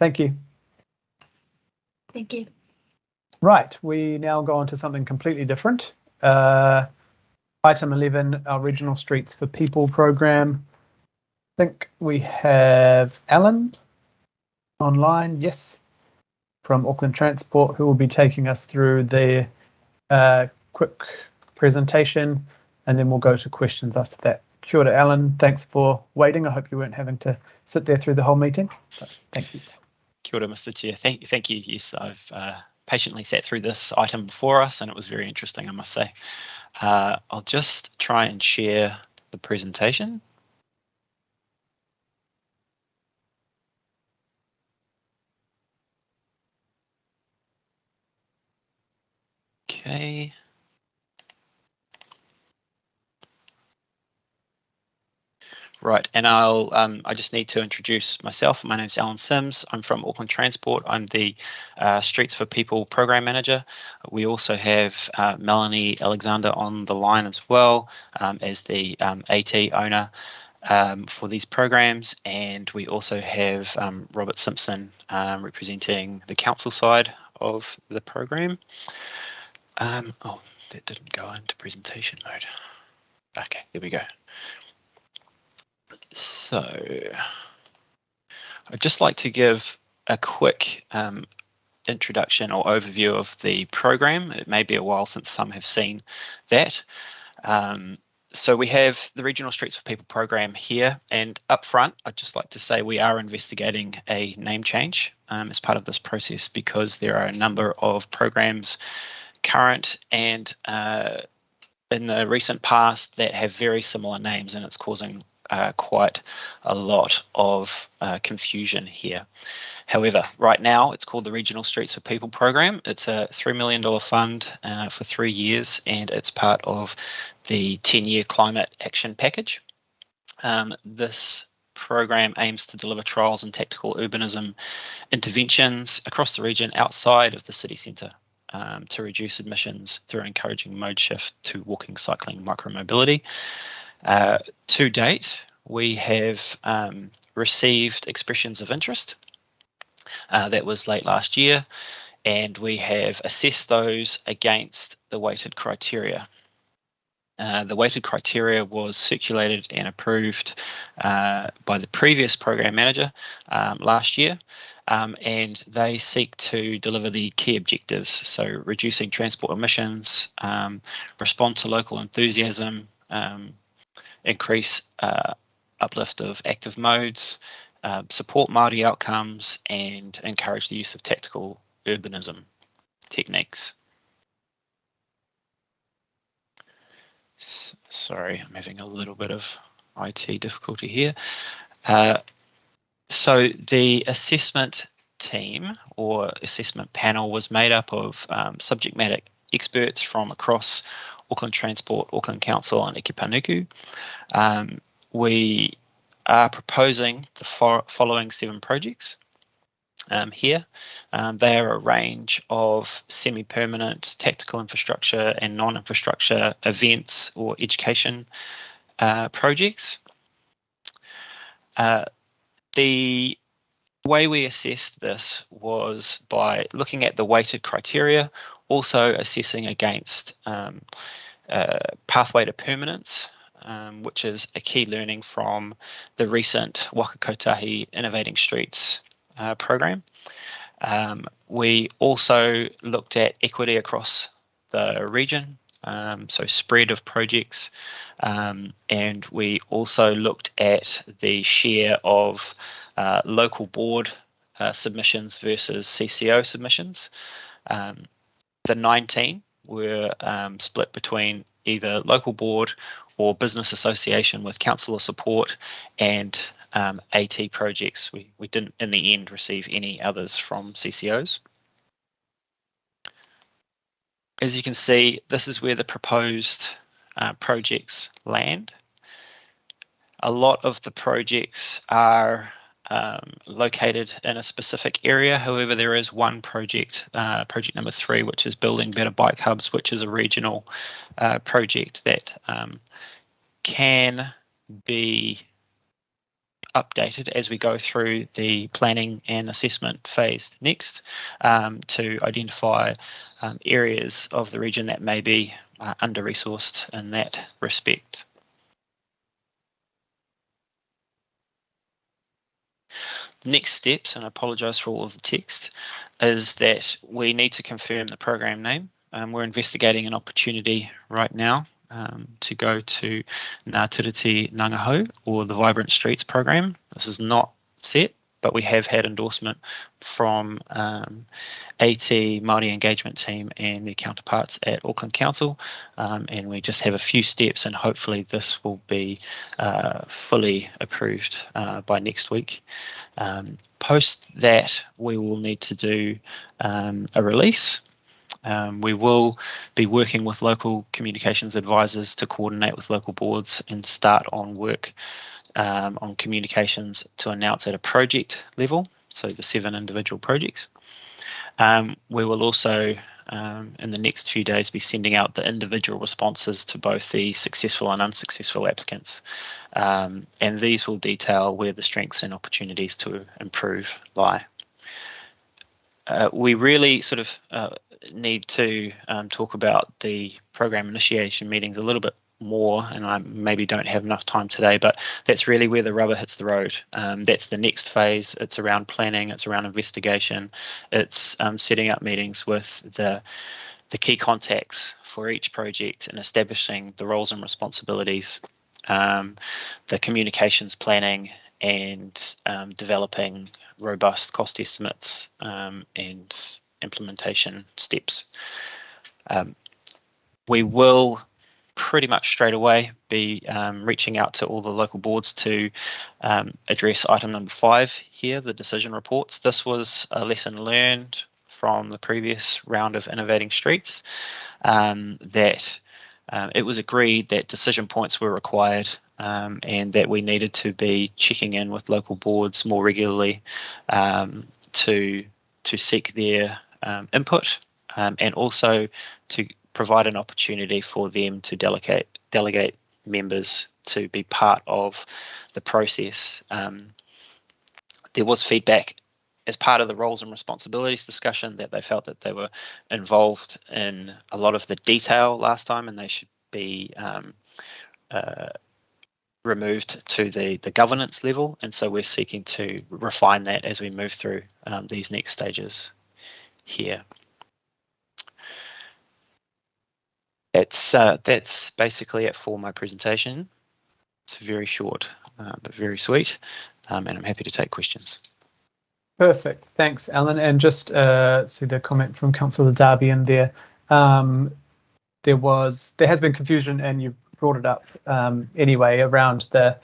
Thank you. Thank you. Right, we now go on to something completely different. Item 11, our Regional Streets for People program. I think we have Alan online, yes, from Auckland Transport, who will be taking us through the quick presentation, and then we'll go to questions after that. Kia ora, Alan. Thanks for waiting. I hope you weren't having to sit there through the whole meeting. But thank you. Kia ora, Mr. Chair. Thank you. Yes, I've patiently sat through this item before us, and it was very interesting, I must say. I'll just try and share the presentation. Okay. Right, and I just need to introduce myself. My name's Alan Sims. I'm from Auckland Transport. I'm the Streets for People program manager. We also have Melanie Alexander on the line as well as the AT owner for these programs, and we also have Robert Simpson representing the council side of the program. Oh, that didn't go into presentation mode. Okay, there we go. So I'd just like to give a quick introduction or overview of the program. It may be a while since some have seen that. So we have the Regional Streets for People program here, and up front I'd just like to say we are investigating a name change as part of this process, because there are a number of programs current and in the recent past that have very similar names, and it's causing quite a lot of confusion here. However, right now it's called the Regional Streets for People program. It's a $3 million fund for 3 years, and it's part of the 10-year climate action package. This program aims to deliver trials and tactical urbanism interventions across the region outside of the city centre to reduce emissions through encouraging mode shift to walking, cycling, micromobility. To date, we have received expressions of interest. That was late last year, and we have assessed those against the weighted criteria. The weighted criteria was circulated and approved by the previous program manager last year, and they seek to deliver the key objectives, so reducing transport emissions, respond to local enthusiasm, increase uplift of active modes, support Māori outcomes, and encourage the use of tactical urbanism techniques. Sorry, I'm having a little bit of IT difficulty here. So the assessment team or assessment panel was made up of subject matter experts from across Auckland Transport, Auckland Council and Eke Panuku. We are proposing the following 7 projects here. They are a range of semi-permanent tactical infrastructure and non-infrastructure events or education projects. The way we assessed this was by looking at the weighted criteria, also assessing against pathway to permanence, which is a key learning from the recent Waka Kotahi Innovating Streets program. We also looked at equity across the region, so spread of projects, and we also looked at the share of local board submissions versus CCO submissions. The 19 were split between either local board or business association with councillor support and AT projects. We didn't in the end receive any others from CCOs. As you can see, this is where the proposed projects land. A lot of the projects are located in a specific area. However, there is one project, project number 3, which is building better bike hubs, which is a regional project that can be updated as we go through the planning and assessment phase next, to identify areas of the region that may be under-resourced in that respect. Next steps, and I apologise for all of the text, is that we need to confirm the program name. We're investigating an opportunity right now to go to Ngā Tiriti Ngangahau, or the Vibrant Streets program. This is not set, but we have had endorsement from AT Māori engagement team and their counterparts at Auckland Council, and we just have a few steps, and hopefully this will be fully approved by next week. Post that, we will need to do a release. We will be working with local communications advisors to coordinate with local boards and start on work on communications to announce at a project level, so the 7 individual projects. We will also, in the next few days, be sending out the individual responses to both the successful and unsuccessful applicants, and these will detail where the strengths and opportunities to improve lie. We really sort of need to talk about the program initiation meetings a little bit more, and I maybe don't have enough time today, but that's really where the rubber hits the road. That's the next phase. It's around planning, it's around investigation, it's setting up meetings with the key contacts for each project and establishing the roles and responsibilities, the communications planning, and developing robust cost estimates and implementation steps. We will pretty much straight away be reaching out to all the local boards to address item number 5 here, the decision reports. This was a lesson learned from the previous round of Innovating Streets, that it was agreed that decision points were required, and that we needed to be checking in with local boards more regularly to seek their input, and also to provide an opportunity for them to delegate members to be part of the process. There was feedback as part of the roles and responsibilities discussion that they felt that they were involved in a lot of the detail last time, and they should be removed to the governance level, and so we're seeking to refine that as we move through these next stages here. That's basically it for my presentation. It's very short, but very sweet, and I'm happy to take questions. Perfect, thanks, Alan. And just see the comment from Councillor Darby in there. There has been confusion, and you brought it up anyway, around the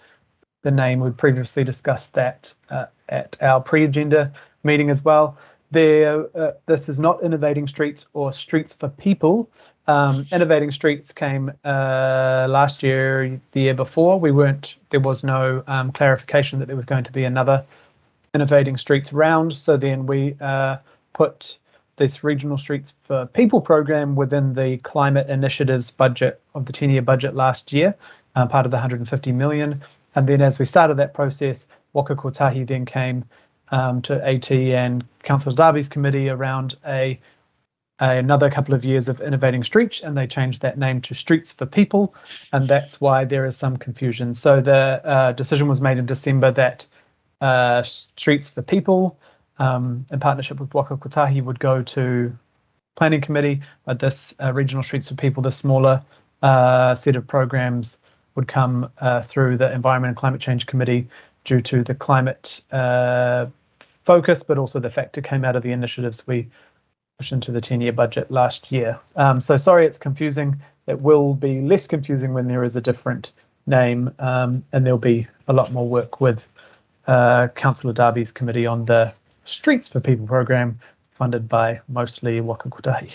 name. We previously discussed that at our pre-agenda meeting as well. This is not Innovating Streets or Streets for People. Innovating Streets came last year, the year before. There was no clarification that there was going to be another Innovating Streets round. So then we put this Regional Streets for People program within the climate initiatives budget of the 10-year budget last year, part of the 150 million. And then as we started that process, Waka Kotahi then came to AT and Councillor Darby's committee around another couple of years of Innovating Streets, and they changed that name to Streets for People, and that's why there is some confusion. So the decision was made in December that Streets for People, in partnership with Waka Kotahi, would go to Planning Committee, but this Regional Streets for People, the smaller set of programs, would come through the Environment and Climate Change Committee due to the climate focus, but also the fact it came out of the initiatives we pushed into the 10-year budget last year. So sorry it's confusing. It will be less confusing when there is a different name, and there'll be a lot more work with Councillor Darby's committee on the Streets for People program, funded by mostly Waka Kotahi.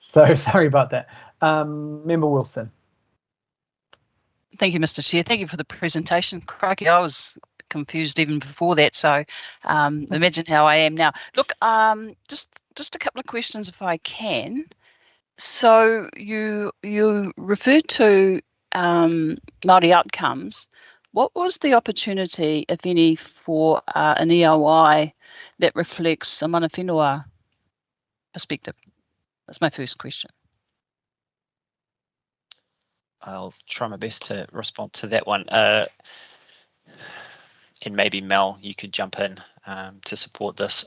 So sorry about that. Member Wilson. Thank you, Mr. Chair. Thank you for the presentation. Crikey, I was confused even before that, so imagine how I am now. Look, just a couple of questions if I can. So you referred to Māori outcomes. What was the opportunity, if any, for an EOI that reflects a mana whenua perspective? That's my first question. I'll try my best to respond to that one. And maybe Mel, you could jump in to support this.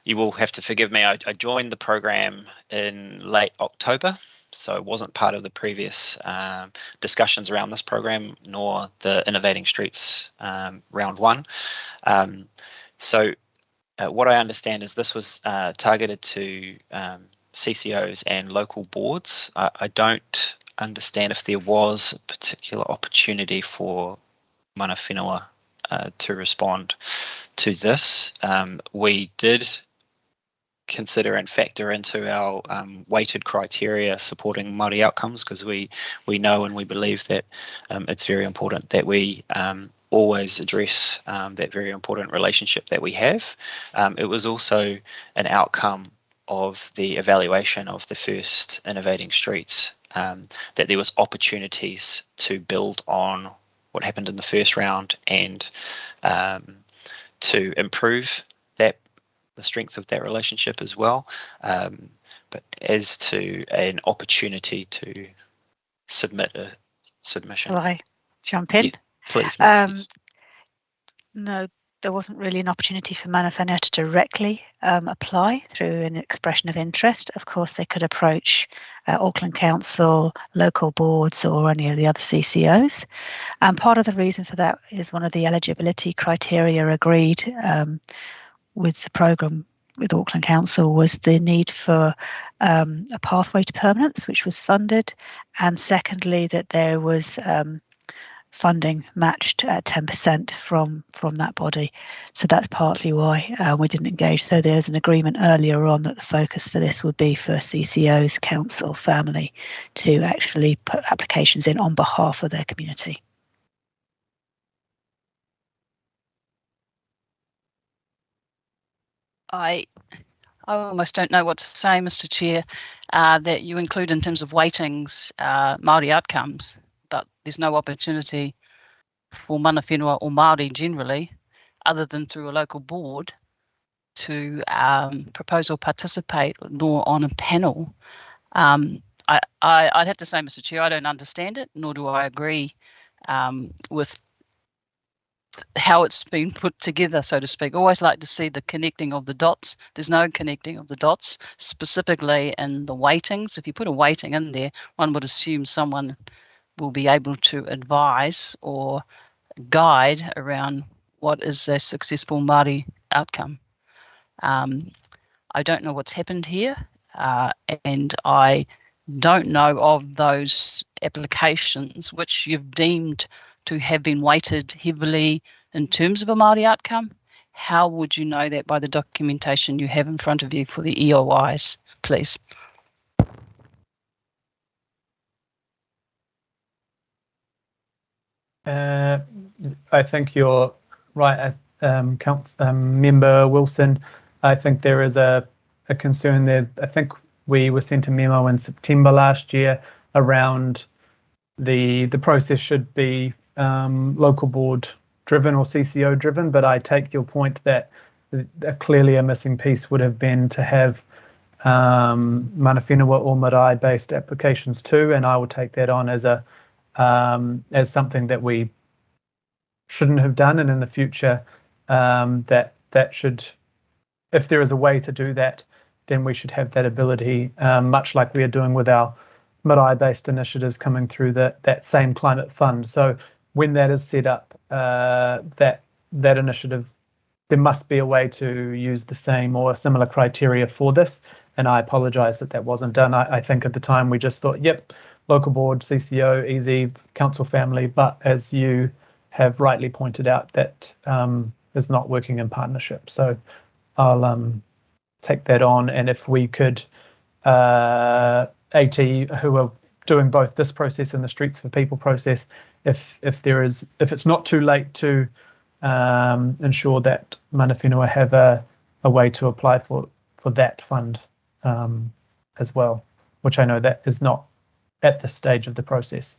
You will have to forgive me. I joined the program in late October, so it wasn't part of the previous discussions around this program, nor the Innovating Streets round one. So what I understand is this was targeted to CCOs and local boards. I don't understand if there was a particular opportunity for mana whenua to respond to this. We did consider and factor into our weighted criteria supporting Māori outcomes, because we know and we believe that it's very important that we always address that very important relationship that we have. It was also an outcome of the evaluation of the first Innovating Streets, that there was opportunities to build on what happened in the first round and to improve the strength of that relationship as well. But as to an opportunity to submit a submission. Shall I jump in? Yeah, please. Please. No, there wasn't really an opportunity for mana whenua to directly apply through an expression of interest. Of course, they could approach Auckland Council, local boards, or any of the other CCOs. And part of the reason for that is one of the eligibility criteria agreed with the programme with Auckland Council was the need for a pathway to permanence, which was funded, and secondly that there was funding matched at 10% from that body. So that's partly why we didn't engage. So there's an agreement earlier on that the focus for this would be for CCOs, council, family to actually put applications in on behalf of their community. I almost don't know what to say, Mr. Chair, that you include in terms of weightings Māori outcomes, but there's no opportunity for mana whenua or Māori generally, other than through a local board, to propose or participate, nor on a panel. I'd have to say, Mr. Chair, I don't understand it, nor do I agree with how it's been put together, so to speak. Always like to see the connecting of the dots. There's no connecting of the dots, specifically in the weightings. If you put a weighting in there, one would assume someone will be able to advise or guide around what is a successful Māori outcome. I don't know what's happened here, and I don't know of those applications which you've deemed to have been weighted heavily in terms of a Māori outcome. How would you know that by the documentation you have in front of you for the EOIs, please? I think you're right, Member Wilson. I think there is a concern there. I think we were sent a memo in September last year around the process should be local board driven or CCO driven, but I take your point that clearly a missing piece would have been to have mana whenua or marae based applications too, and I would take that on as a as something that we shouldn't have done, and in the future that should, if there is a way to do that, then we should have that ability, much like we are doing with our marae-based initiatives coming through that same climate fund. So when that is set up, that initiative, there must be a way to use the same or similar criteria for this. And I apologise that wasn't done. I think at the time we just thought, yep, local board, CCO, easy, council family. But as you have rightly pointed out, that is not working in partnership. So I'll take that on. And if we could, AT, who are doing both this process and the Streets for People process, if it's not too late to ensure that mana whenua have a way to apply for that fund as well, which I know that is not at this stage of the process.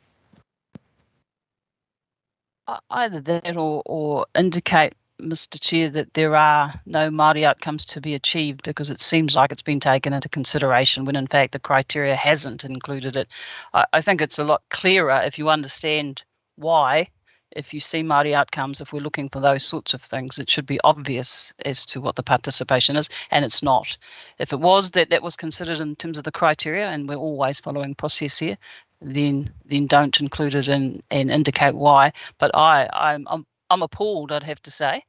Either that or indicate, Mr. Chair, that there are no Māori outcomes to be achieved, because it seems like it's been taken into consideration when in fact the criteria hasn't included it. I think it's a lot clearer if you understand why. If you see Māori outcomes, if we're looking for those sorts of things, it should be obvious as to what the participation is, and it's not. If it was that was considered in terms of the criteria, and we're always following process here, then don't include it and indicate why. But I'm appalled, I'd have to say,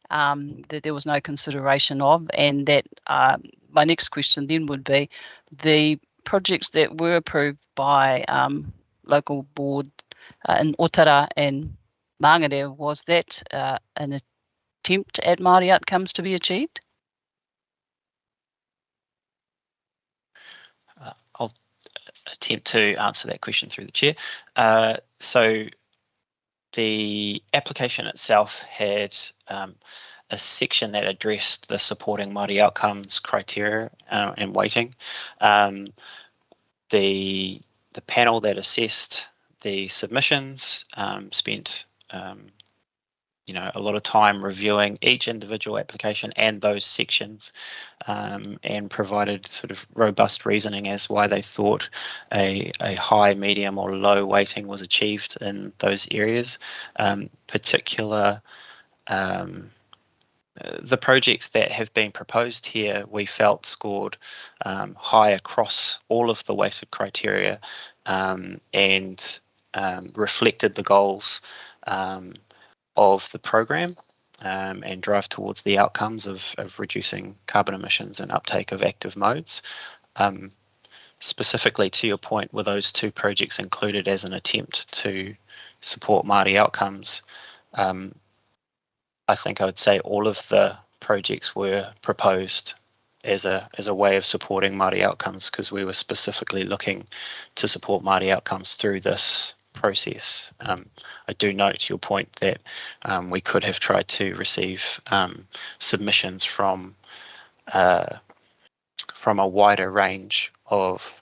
that there was no consideration of, and that my next question then would be, the projects that were approved by local board in Otara and Mangere, was that an attempt at Māori outcomes to be achieved? I'll attempt to answer that question through the chair. So the application itself had a section that addressed the supporting Māori outcomes criteria and weighting. The panel that assessed the submissions spent a lot of time reviewing each individual application and those sections, and provided sort of robust reasoning as why they thought a high, medium or low weighting was achieved in those areas. The projects that have been proposed here, we felt scored high across all of the weighted criteria, and reflected the goals of the program, and drive towards the outcomes of reducing carbon emissions and uptake of active modes. Specifically to your point, were those two projects included as an attempt to support Māori outcomes? I think I would say all of the projects were proposed as a way of supporting Māori outcomes, because we were specifically looking to support Māori outcomes through this process. I do note your point that we could have tried to receive submissions from a wider range of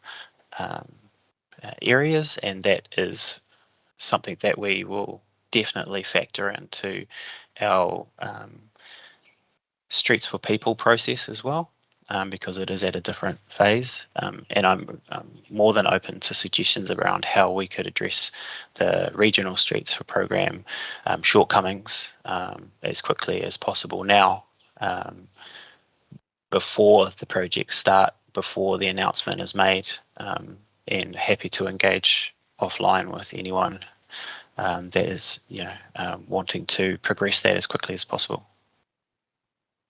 areas, and that is something that we will definitely factor into our Streets for People process as well, because it is at a different phase, and I'm more than open to suggestions around how we could address the regional Streets for program shortcomings as quickly as possible now, before the projects start, before the announcement is made, and happy to engage offline with anyone that is wanting to progress that as quickly as possible.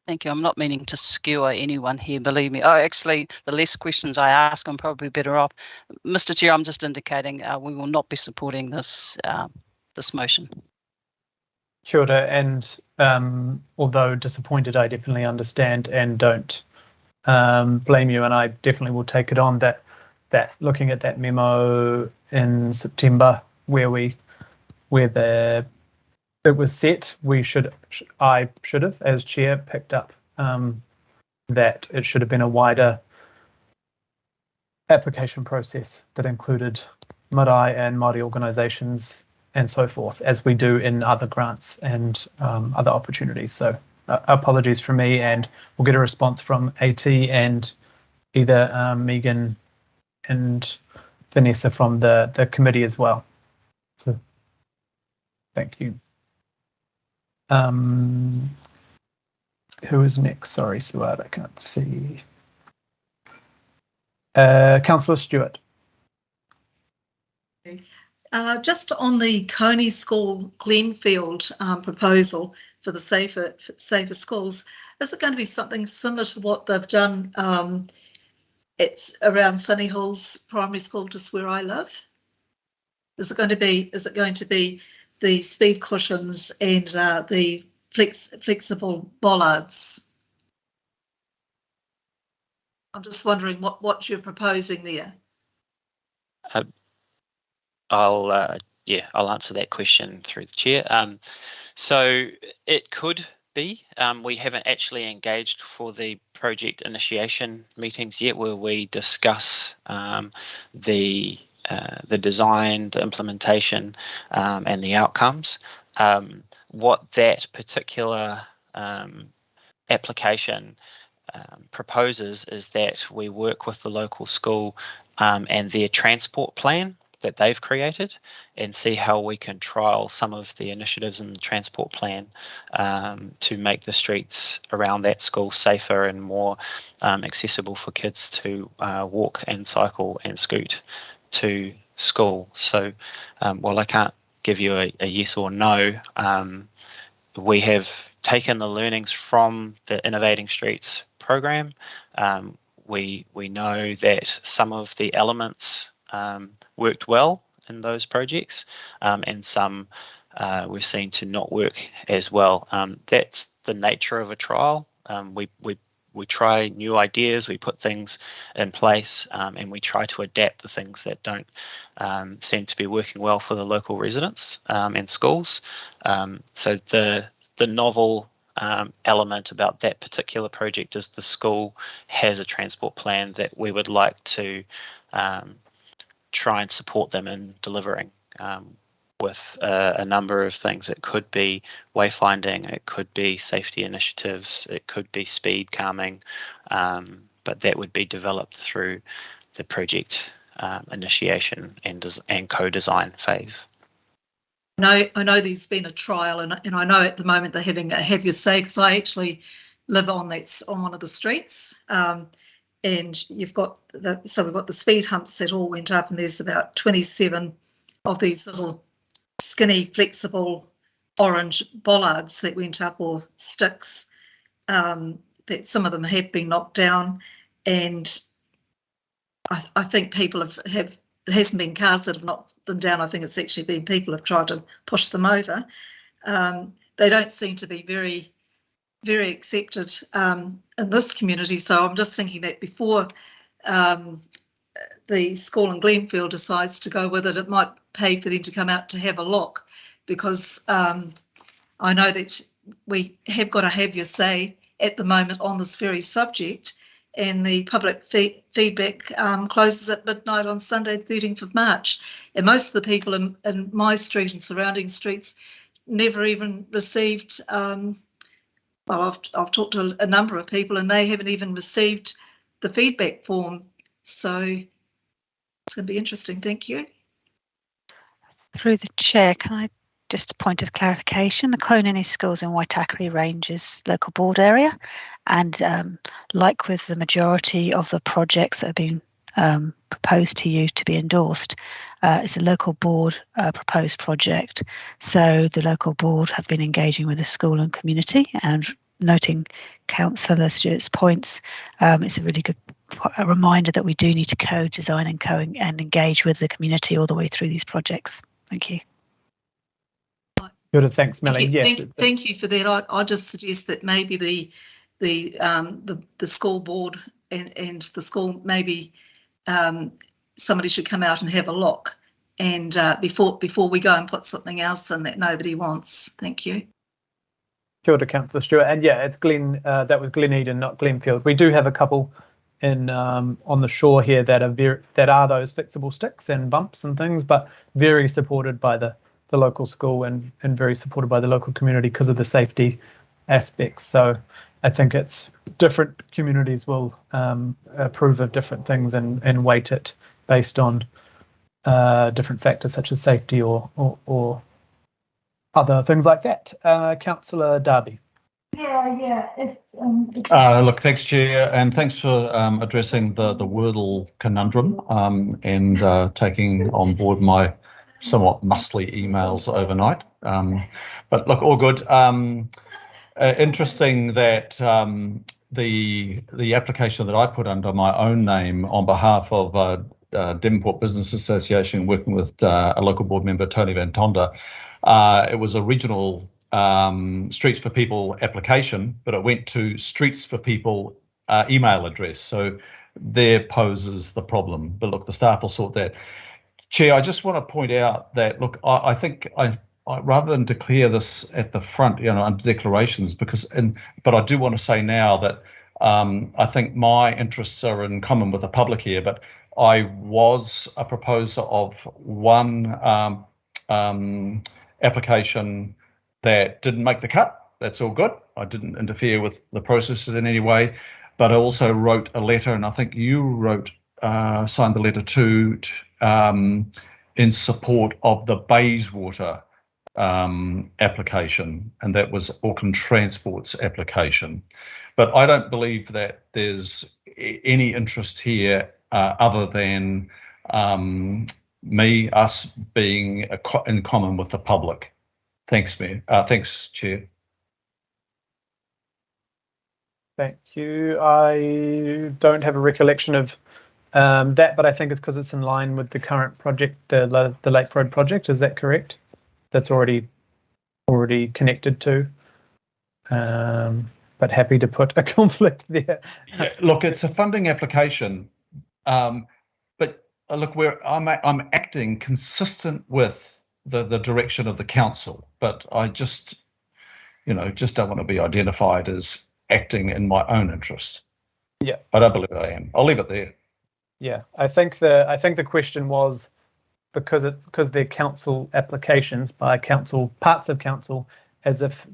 Thank you. I'm not meaning to skewer anyone here, believe me. Oh, actually, the less questions I ask, I'm probably better off. Mr. Chair, I'm just indicating we will not be supporting this this motion. Kia ora, and although disappointed, I definitely understand and don't blame you, and I definitely will take it on that looking at that memo in September where it was set, I should have, as chair, picked up that it should have been a wider application process that included marae and Māori organisations and so forth, as we do in other grants and other opportunities. So apologies from me, and we'll get a response from AT and either Megan and Vanessa from the committee as well. So thank you. Who is next? Sorry, Suad, I can't see. Councillor Stewart. Just on the Coney School Glenfield proposal for the safer schools, is it going to be something similar to what they've done? It's around Sunny Hills Primary School, just where I live. Is it going to be the speed cushions and the flexible bollards? I'm just wondering what you're proposing there. I'll answer that question through the chair. So it could be. We haven't actually engaged for the project initiation meetings yet, where we discuss the design, the implementation, and the outcomes. what that particular application proposes is that we work with the local school and their transport plan that they've created and see how we can trial some of the initiatives in the transport plan to make the streets around that school safer and more accessible for kids to walk and cycle and scoot to school. So while I can't give you a yes or no, we have taken the learnings from the Innovating Streets program. We know that some of the elements worked well in those projects, and some were seen to not work as well. That's the nature of a trial. We try new ideas, we put things in place, and we try to adapt the things that don't seem to be working well for the local residents and schools. So the novel element about that particular project is the school has a transport plan that we would like to try and support them in delivering with a number of things. It could be wayfinding, it could be safety initiatives, it could be speed calming, but that would be developed through the project initiation and co-design phase. I know there's been a trial, and I know at the moment they're having a have your say, because I actually live on one of the streets, and you've got we've got the speed humps that all went up, and there's about 27 of these little skinny, flexible orange bollards that went up, or sticks, that some of them have been knocked down, and I think people have it hasn't been cars that have knocked them down. I think it's actually been people have tried to push them over. They don't seem to be very, very accepted in this community. So I'm just thinking that before the school in Glenfield decides to go with it, it might pay for them to come out to have a look, because I know that we have got to have your say at the moment on this very subject, and the public feedback closes at midnight on Sunday, the 13th of March. And most of the people in my street and surrounding streets never even received, well, I've talked to a number of people, and they haven't even received the feedback form. So it's going to be interesting. Thank you. Through the chair, can I just a point of clarification? The Konini Schools in Waitakere Ranges local board area, and like with the majority of the projects that have been proposed to you to be endorsed, it's a local board proposed project. So the local board have been engaging with the school and community, and noting Councillor Stewart's points, it's a really good reminder that we do need to co-design and engage with the community all the way through these projects. Thank you. Good, thanks, Melly. Yes, thank you for that. I just suggest that maybe the school board and the school, maybe somebody should come out and have a look, and before we go and put something else in that nobody wants. Thank you. Kia ora, Councillor Stewart. And yeah, it's that was Glen Eden, not Glenfield. We do have a couple in on the shore here that are those flexible sticks and bumps and things, but very supported by the local school and very supported by the local community because of the safety aspects. So I think it's different communities will approve of different things and weight it based on different factors such as safety or other things like that. Councillor Darby. Yeah, it's look, thanks, Chair, and thanks for addressing the Wordle conundrum and taking on board my somewhat muscly emails overnight. But look, all good. Interesting that the application that I put under my own name on behalf of Devonport Business Association, working with a local board member, Tony Van Tonda, it was a regional Streets for People application, but it went to Streets for People email address. So there poses the problem. But look, the staff will sort that. Chair, I just want to point out that, look, I think I rather than declare this at the front, under declarations, but I do want to say now that I think my interests are in common with the public here, but I was a proposer of one application that didn't make the cut. That's all good. I didn't interfere with the processes in any way, but I also wrote a letter, and I think you signed the letter too, in support of the Bayswater application, and that was Auckland Transport's application. But I don't believe that there's any interest here other than us being in common with the public. Thanks, Mayor. Thanks, Chair. Thank you. I don't have a recollection of that, but I think it's because it's in line with the current project, the Lake Road project. Is that correct? That's already connected to. But happy to put a conflict there. Yeah, look, it's a funding application, but look, I'm acting consistent with the direction of the council, but I just don't want to be identified as acting in my own interest. Yeah, I don't believe I am. I'll leave it there. Yeah, I think the question was because they're council applications by parts of council, as if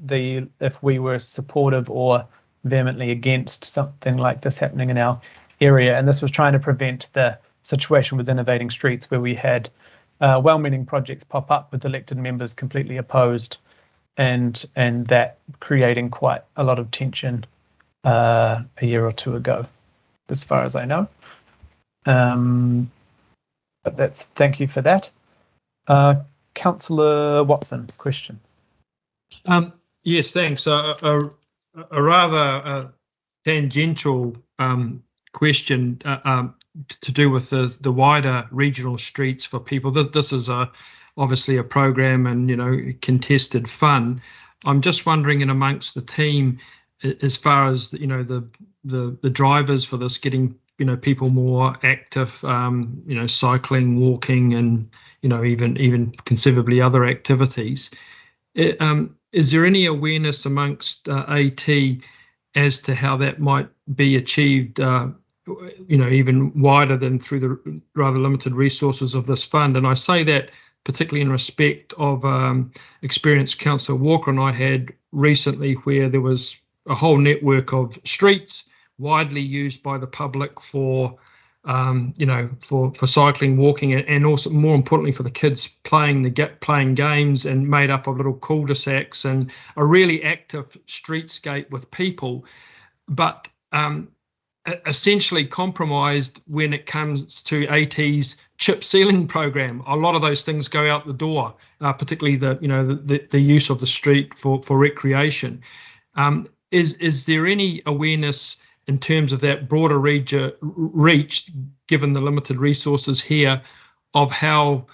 we were supportive or vehemently against something like this happening in our area, and this was trying to prevent the situation with Innovating Streets where we had well-meaning projects pop up with elected members completely opposed, and that creating quite a lot of tension a year or two ago, as far as I know. But thank you for that. Councillor Watson, question. Yes, thanks. A rather tangential question to do with the wider regional streets for people. This is obviously a program and contested fund. I'm just wondering, in amongst the team, as far as the drivers for this, getting people more active, cycling, walking, and even conceivably other activities. Is there any awareness amongst AT as to how that might be achieved, even wider than through the rather limited resources of this fund? And I say that particularly in respect of experience Councillor Walker and I had recently, where there was a whole network of streets widely used by the public for cycling, walking, and also, more importantly, for the kids playing games, and made up of little cul-de-sacs and a really active streetscape with people, but essentially compromised when it comes to AT's chip sealing program. A lot of those things go out the door, particularly the use of the street for recreation. Is there any awareness in terms of that broader reach, given the limited resources here, of how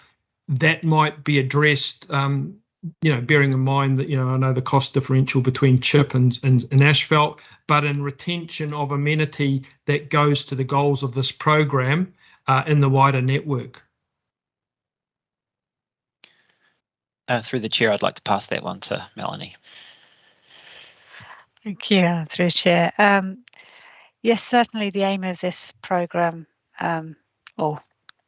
that might be addressed, bearing in mind that, I know the cost differential between chip and asphalt, but in retention of amenity that goes to the goals of this program in the wider network? Through the chair, I'd like to pass that one to Melanie. Thank you, through the chair. Yes, certainly the aim of this programme, or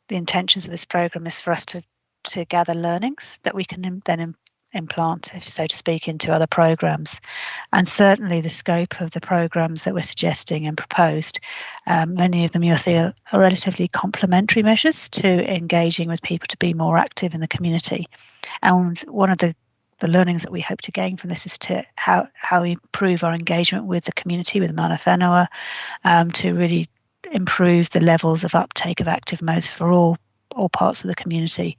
the intentions of this programme, is for us to gather learnings that we can then implant, so to speak, into other programmes. And certainly the scope of the programmes that we're suggesting and proposed, many of them you'll see are relatively complementary measures to engaging with people to be more active in the community. And one of the learnings that we hope to gain from this is to how we improve our engagement with the community, with mana whenua, to really improve the levels of uptake of active modes for all parts of the community.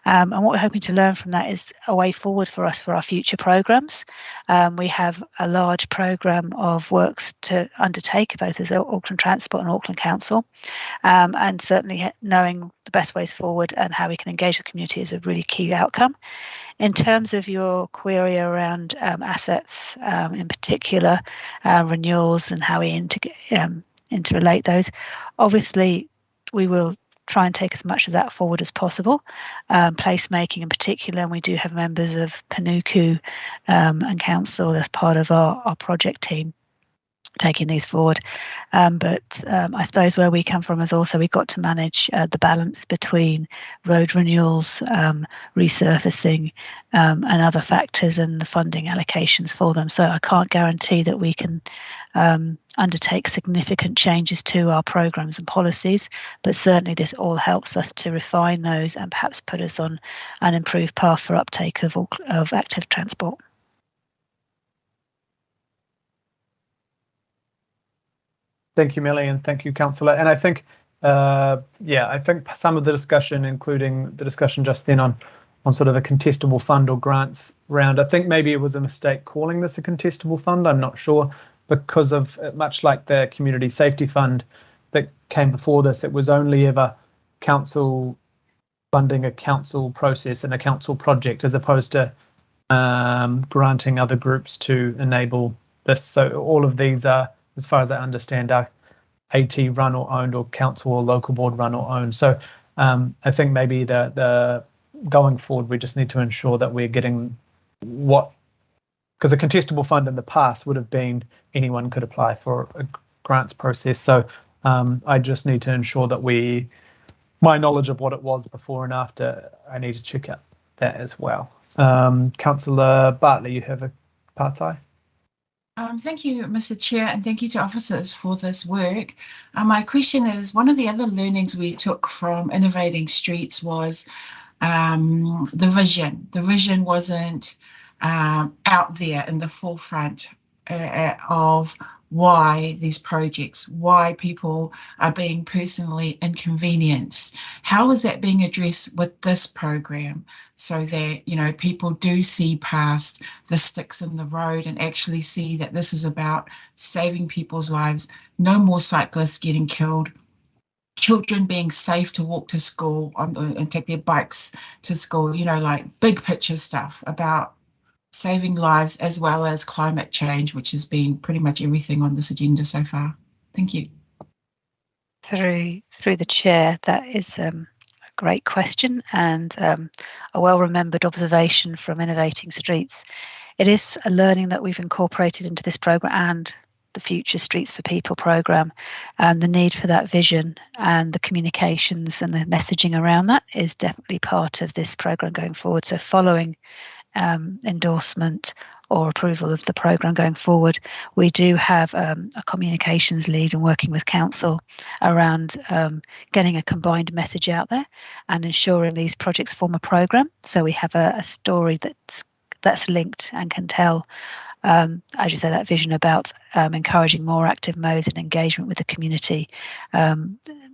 And what we're hoping to learn from that is a way forward for us for our future programmes. We have a large programme of works to undertake, both as Auckland Transport and Auckland Council, and certainly knowing the best ways forward and how we can engage the community is a really key outcome. In terms of your query around assets, in particular, renewals and how we interrelate those, obviously we will try and take as much of that forward as possible. Placemaking in particular, and we do have members of Panuku and Council as part of our project team. taking these forward. But I suppose where we come from is also we've got to manage the balance between road renewals, resurfacing, and other factors, and the funding allocations for them. So I can't guarantee that we can undertake significant changes to our programs and policies, but certainly this all helps us to refine those and perhaps put us on an improved path for uptake of active transport. Thank you, Millie, and thank you, Councillor. And I think, I think some of the discussion, including the discussion just then on sort of a contestable fund or grants round, I think maybe it was a mistake calling this a contestable fund. I'm not sure, because of much like the community safety fund that came before this, it was only ever council funding a council process and a council project, as opposed to granting other groups to enable this. So all of these are, as far as I understand, are AT run or owned, or council or local board run or owned. So I think maybe the going forward, we just need to ensure that we're getting what, because a contestable fund in the past would have been anyone could apply for a grants process. So I just need to ensure that my knowledge of what it was before and after, I need to check out that as well. Councillor Bartley, you have a part-I? Thank you, Mr. Chair, and thank you to officers for this work. My question is, one of the other learnings we took from Innovating Streets was the vision. The vision wasn't out there in the forefront of why these projects, why people are being personally inconvenienced. How is that being addressed with this program, so that, you know, people do see past the sticks in the road and actually see that this is about saving people's lives, no more cyclists getting killed, children being safe to walk to school and take their bikes to school, you know, like big picture stuff about saving lives, as well as climate change, which has been pretty much everything on this agenda so far. Thank you. Through the chair, that is a great question, and a well-remembered observation from Innovating Streets. It is a learning that we've incorporated into this programme and the future Streets for People programme, and the need for that vision and the communications and the messaging around that is definitely part of this programme going forward. So following endorsement or approval of the programme going forward, we do have a communications lead and working with council around getting a combined message out there and ensuring these projects form a programme. So we have a story that's linked and can tell, as you say, that vision about encouraging more active modes and engagement with the community,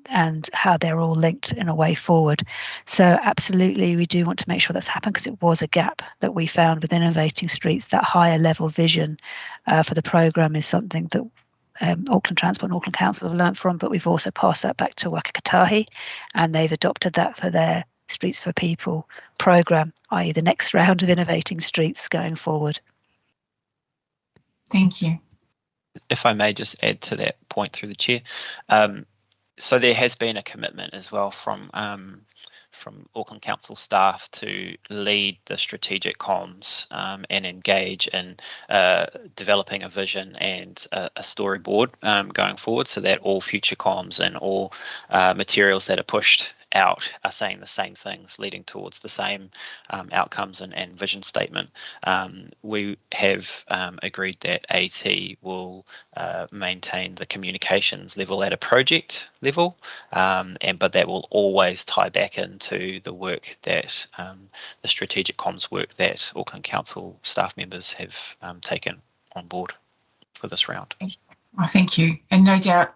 and how they're all linked in a way forward. So absolutely, we do want to make sure that's happened, because it was a gap that we found with Innovating Streets. That higher level vision for the programme is something that Auckland Transport and Auckland Council have learnt from, but we've also passed that back to Wakakatahi, and they've adopted that for their Streets for People programme, i.e. the next round of Innovating Streets going forward. Thank you. If I may just add to that point through the chair. So there has been a commitment as well from Auckland Council staff to lead the strategic comms and engage in developing a vision and a storyboard going forward, so that all future comms and all materials that are pushed out are saying the same things, leading towards the same outcomes and vision statement. We have agreed that AT will maintain the communications level at a project level, but that will always tie back into the work that the strategic comms work that Auckland Council staff members have taken on board for this round. Well, thank you, and no doubt,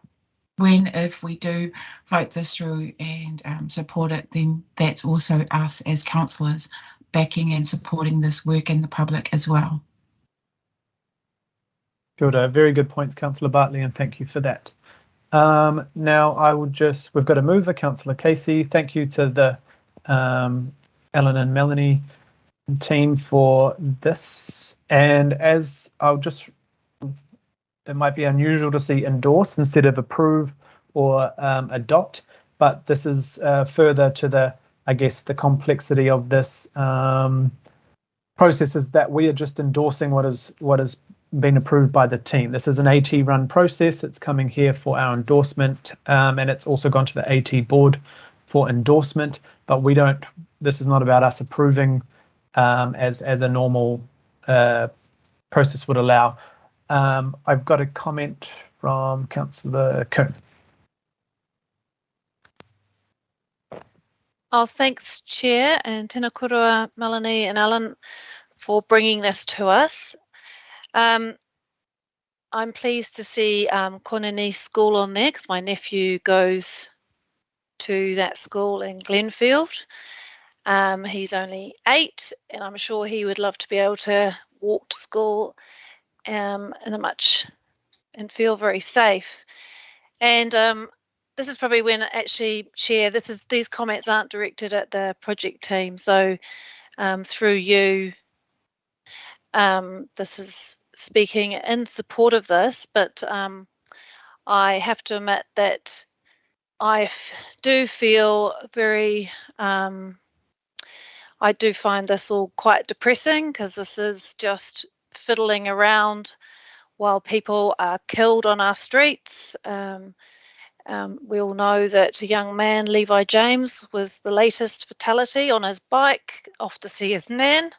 if we do vote this through and support it, then that's also us as councillors backing and supporting this work in the public as well. Good, very good points, Councillor Bartley, and thank you for that. Now I will we've got a mover, Councillor Casey. Thank you to the Ellen and Melanie team for this. And as it might be unusual to see endorse instead of approve or adopt, but this is further to the complexity of this process, is that we are just endorsing what is been approved by the team. This is an AT run process. It's coming here for our endorsement, and it's also gone to the AT board for endorsement, but we don't, this is not about us approving as a normal process would allow. I've got a comment from Councillor Kuhn. Oh, thanks, Chair, and tēnā korua, Melanie and Alan, for bringing this to us. I'm pleased to see Konini School on there because my nephew goes to that school in Glenfield. He's only 8, and I'm sure he would love to be able to walk to school and feel very safe. And this is probably when actually, Chair, these comments aren't directed at the project team. So through you, this is speaking in support of this, but I have to admit that I do feel very, I do find this all quite depressing because this is just fiddling around while people are killed on our streets. We all know that a young man, Levi James, was the latest fatality on his bike off to see his nan.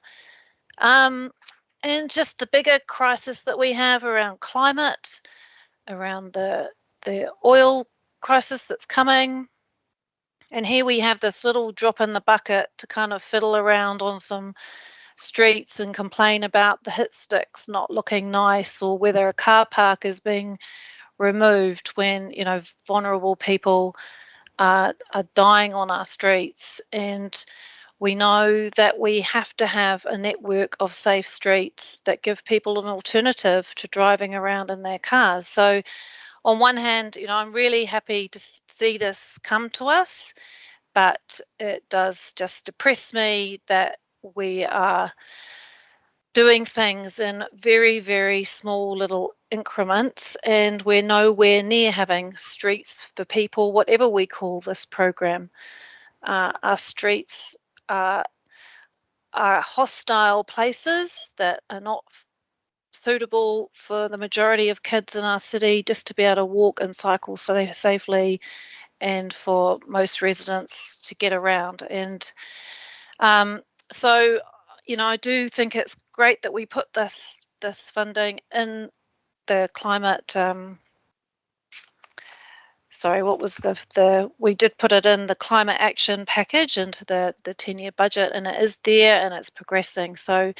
And just the bigger crisis that we have around climate, around the oil crisis that's coming. And here we have this little drop in the bucket to kind of fiddle around on some streets and complain about the hit sticks not looking nice, or whether a car park is being removed when, you know, vulnerable people are dying on our streets. And we know that we have to have a network of safe streets that give people an alternative to driving around in their cars. So on one hand, you know, I'm really happy to see this come to us, but it does just depress me that we are doing things in very, very small little increments, and we're nowhere near having streets for people, whatever we call this program. Our streets are hostile places that are not suitable for the majority of kids in our city just to be able to walk and cycle safely, and for most residents to get around. And so, you know, I do think it's great that we put this funding in the climate. We did put it in the climate action package into the 10-year budget, and it is there and it's progressing. So,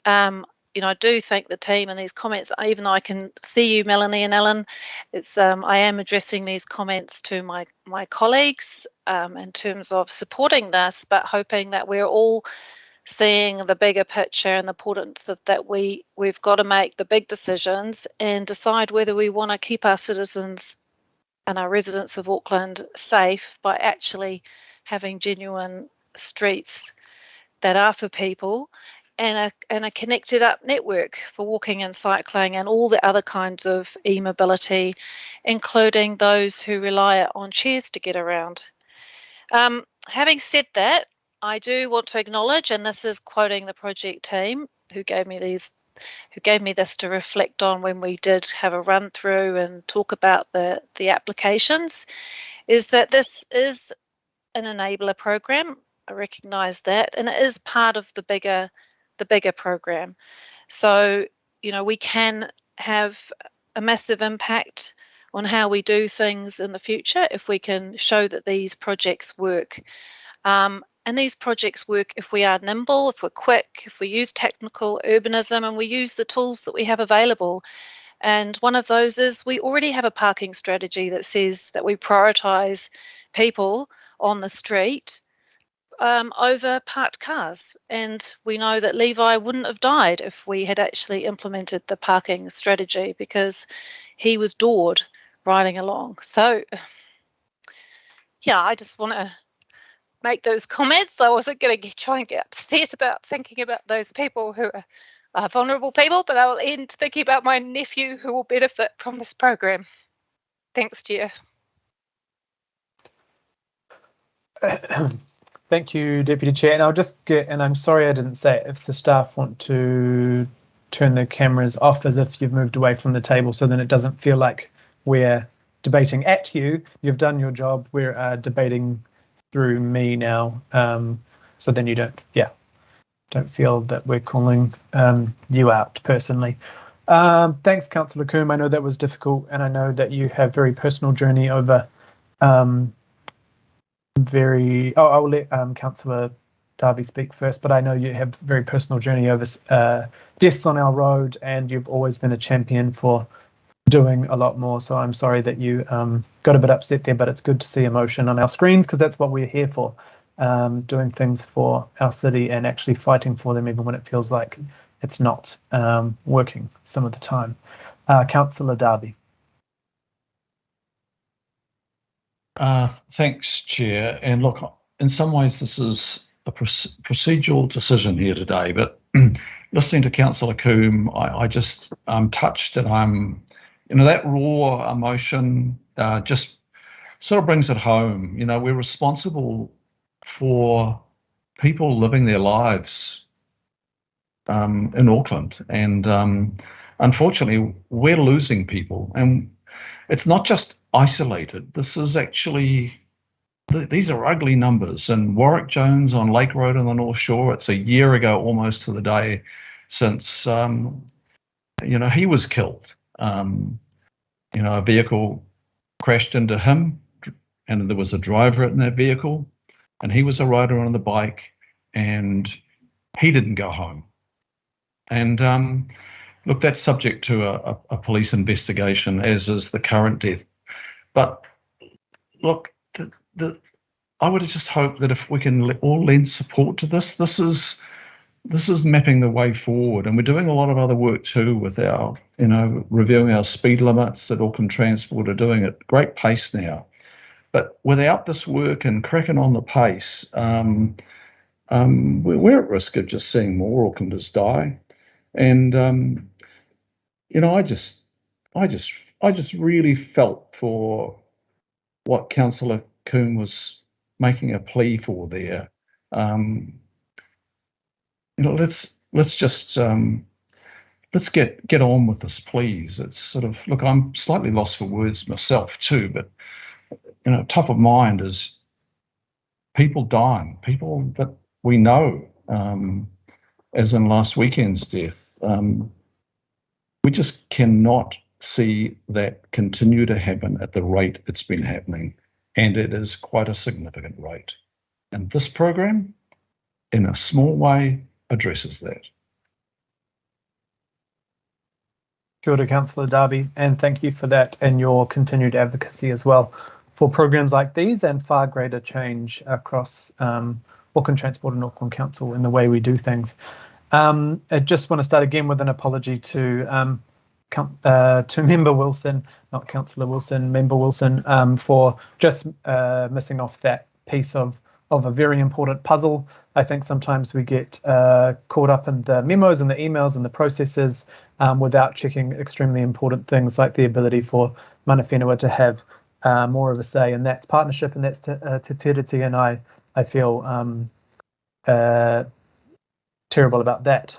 you know, I do thank the team, and these comments, even though I can see you, Melanie and Ellen, it's I am addressing these comments to my colleagues in terms of supporting this, but hoping that we're all seeing the bigger picture and the importance of that we've got to make the big decisions and decide whether we want to keep our citizens and our residents of Auckland safe by actually having genuine streets that are for people, and a connected up network for walking and cycling and all the other kinds of e-mobility, including those who rely on chairs to get around. Having said that, I do want to acknowledge, and this is quoting the project team who gave me this to reflect on when we did have a run through and talk about the applications, is that this is an enabler program. I recognise that, and it is part of the bigger program. So, you know, we can have a massive impact on how we do things in the future if we can show that these projects work. And these projects work if we are nimble, if we're quick, if we use technical urbanism and we use the tools that we have available. And one of those is we already have a parking strategy that says that we prioritise people on the street over parked cars. And we know that Levi wouldn't have died if we had actually implemented the parking strategy, because he was doored riding along. So, yeah, I just want to make those comments. I wasn't going to try and get upset about thinking about those people who are vulnerable people, but I'll end thinking about my nephew who will benefit from this program. Thanks, Chair. Thank you, Deputy Chair. And I'll just get, and I'm sorry I didn't say it, if the staff want to turn the cameras off as if you've moved away from the table, so then it doesn't feel like we're debating at you. You've done your job. We're debating through me now. So then you don't feel that we're calling you out personally. Thanks, Councillor Coombe. I know that was difficult, and I know that you have very personal journey over I'll let Councillor Darby speak first, but I know you have very personal journey over deaths on our road, and you've always been a champion for doing a lot more. So I'm sorry that you got a bit upset there, but it's good to see emotion on our screens, because that's what we're here for, doing things for our city and actually fighting for them even when it feels like it's not working some of the time. Councillor Darby. Thanks, Chair. And look, in some ways, this is a procedural decision here today, but listening to Councillor Coombe, I just I'm touched, and I'm, that raw emotion just sort of brings it home. We're responsible for people living their lives in Auckland, and unfortunately, we're losing people, and it's not just isolated. This is actually, these are ugly numbers. And Warwick Jones on Lake Road on the North Shore, it's a year ago almost to the day since, he was killed. A vehicle crashed into him, and there was a driver in that vehicle, and he was a rider on the bike, and he didn't go home. And look, that's subject to a police investigation, as is the current death. But look, I would just hope that if we can all lend support to this, this is mapping the way forward. And we're doing a lot of other work too with our, reviewing our speed limits that Auckland Transport are doing at great pace now. But without this work and cracking on the pace, we're at risk of just seeing more Aucklanders die. And I just really felt for what Councillor Coombe was making a plea for there. Let's get on with this, please. It's sort of, look, I'm slightly lost for words myself too, but top of mind is people dying, people that we know, as in last weekend's death. We just cannot see that continue to happen at the rate it's been happening, and it is quite a significant rate. And this program, in a small way, addresses that. Kia ora, Councillor Darby, and thank you for that and your continued advocacy as well for programs like these and far greater change across Auckland Transport and Auckland Council in the way we do things. I just want to start again with an apology to Member Wilson, not Councillor Wilson, Member Wilson, for just missing off that piece of a very important puzzle. I think sometimes we get caught up in the memos and the emails and the processes without checking extremely important things like the ability for mana whenua to have more of a say, and that's partnership and that's te tiriti, and I feel terrible about that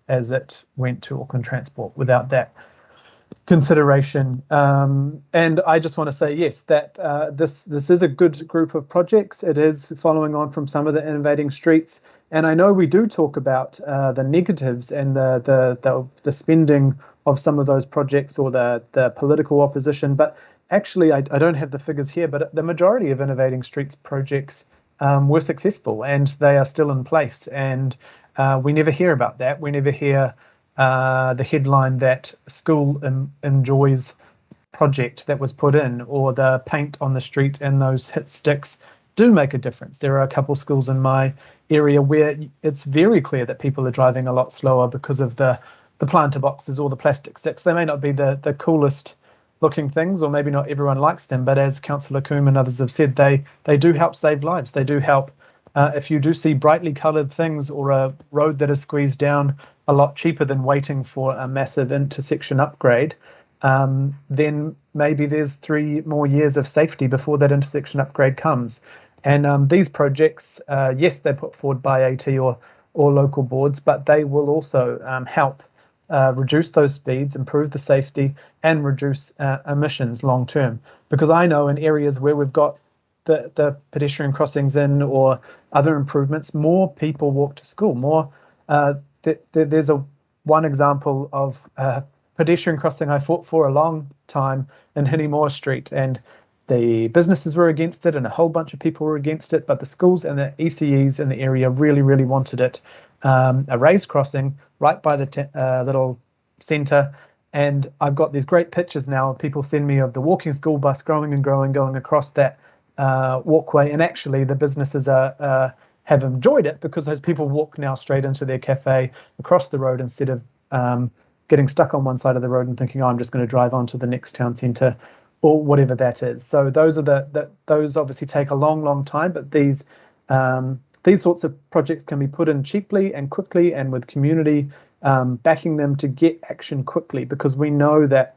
as it went to Auckland Transport without that consideration. And I just want to say, yes, that this is a good group of projects. It is following on from some of the innovating streets. And I know we do talk about the negatives and the spending of some of those projects or the political opposition, but actually I don't have the figures here, but the majority of innovating streets projects were successful and they are still in place. And we never hear about that. We never hear the headline that school enjoys project that was put in, or the paint on the street and those hit sticks do make a difference. There are a couple schools in my area where it's very clear that people are driving a lot slower because of the planter boxes or the plastic sticks. They may not be the coolest looking things, or maybe not everyone likes them, but as Councillor Coombe and others have said, they do help save lives. They do help. If you do see brightly coloured things or a road that is squeezed down a lot cheaper than waiting for a massive intersection upgrade, then maybe there's 3 more years of safety before that intersection upgrade comes. And these projects, yes, they're put forward by AT or local boards, but they will also help reduce those speeds, improve the safety, and reduce emissions long term. Because I know in areas where we've got the pedestrian crossings in or other improvements, more people walk to school. More there's one example of pedestrian crossing I fought for a long time in Hinimore Street, and the businesses were against it and a whole bunch of people were against it, but the schools and the ECEs in the area really, really wanted it. A raised crossing right by the little centre, and I've got these great pictures now. People send me of the walking school bus growing and growing, going across that walkway, and actually the businesses have enjoyed it because those people walk now straight into their cafe across the road instead of getting stuck on one side of the road and thinking, oh, I'm just going to drive on to the next town centre or whatever that is. So those are those obviously take a long time, but these sorts of projects can be put in cheaply and quickly and with community backing them to get action quickly, because we know that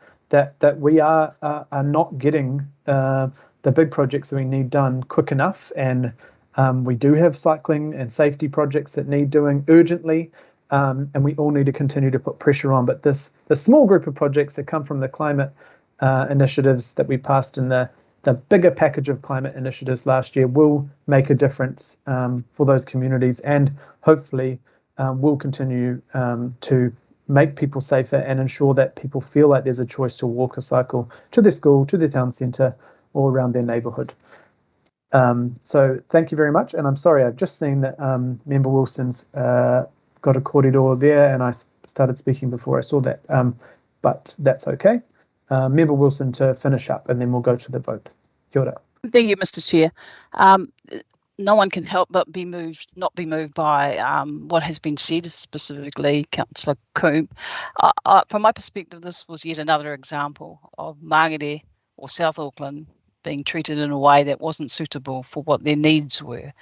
we are not getting the big projects that we need done quick enough, and we do have cycling and safety projects that need doing urgently, and we all need to continue to put pressure on. But the small group of projects that come from the climate initiatives that we passed in the bigger package of climate initiatives last year will make a difference for those communities, and hopefully will continue to make people safer and ensure that people feel like there's a choice to walk or cycle to their school, to their town centre, or around their neighbourhood. So thank you very much, and I'm sorry, I've just seen that Member Wilson's got a corridor there, and I started speaking before I saw that, but that's okay. Member Wilson to finish up, and then we'll go to the vote. Kia ora. Thank you, Mr. Chair. No one can help but not be moved by what has been said, specifically Councillor Coombe. From my perspective, this was yet another example of Māngere or South Auckland being treated in a way that wasn't suitable for what their needs were.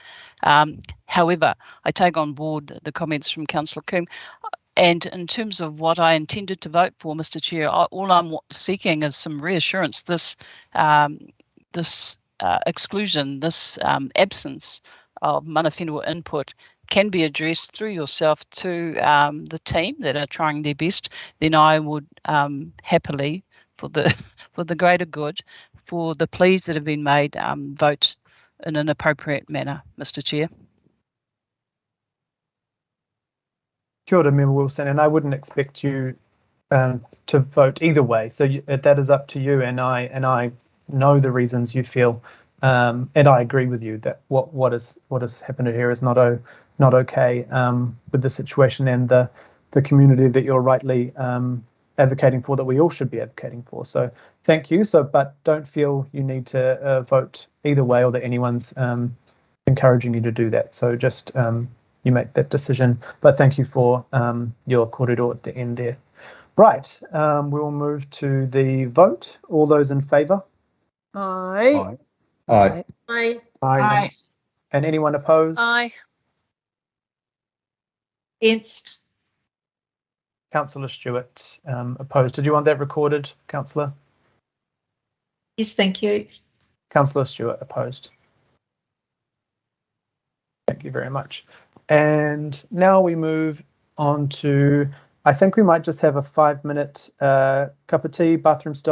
However, I take on board the comments from Councillor Coombe. And in terms of what I intended to vote for, Mr. Chair, all I'm seeking is some reassurance. This exclusion, this absence of mana whenua input can be addressed through yourself to the team that are trying their best. Then I would happily, for the greater good, for the pleas that have been made, vote in an appropriate manner, Mr. Chair. Kia ora, Member Wilson, and I wouldn't expect you to vote either way. So that is up to you, and I know the reasons you feel, and I agree with you that what has happened here is not okay with the situation and the community that you're rightly advocating for, that we all should be advocating for. So thank you. But don't feel you need to vote either way, or that anyone's encouraging you to do that. So just you make that decision. But thank you for your corridor at the end there. Right, we will move to the vote. All those in favour? Aye. Aye. Aye. Aye. And anyone opposed? Aye. Against. Councillor Stewart opposed. Did you want that recorded, Councillor? Yes, thank you. Councillor Stewart opposed. Thank you very much. And now we move on to, I think we might just have a 5-minute cup of tea, bathroom stop.